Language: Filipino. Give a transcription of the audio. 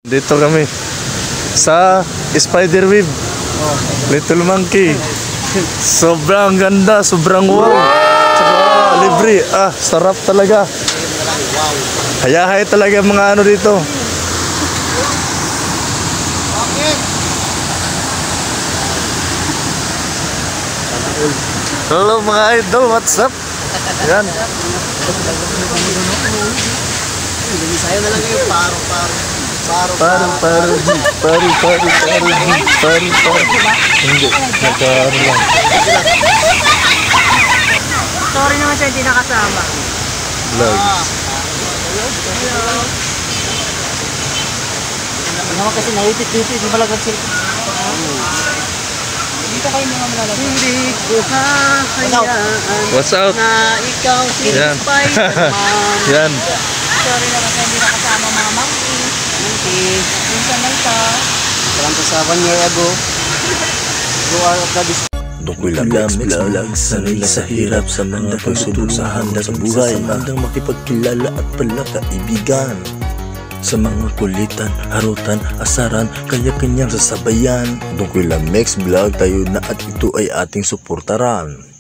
Dito kami sa Spiderweb, Little Monkey. Sobrang ganda, sobrang wow. Tsaka libre, sarap talaga. Hayahay talaga mga ano dito. Hello mga idol, what's up? Yan. Sayo na lang yung paro. Hindi, nagkaroon lang. Sorry naman siya, hindi nakasama. Vlogs. Naman kasi nahitit dito, hindi malagad sila. Dito kayo mga malalagay. Hindi ko hahayaan. What's up? Na ikaw si Spider-Man. Yan. Sorry naman siya, hindi nakasama mga monkey. Minsan lang ka. Parang sa 1 year ago. You are of the Dukulam, vlog, sanay sa hirap, sa mga pagsubok sa handa sa buhay, sa handang makipagkilala at pala kaibigan. Sa mga kulitan, harutan, asaran, kaya kanyang sasabayan. Dukulam Vlog, tayo na at ito ay ating suportaran.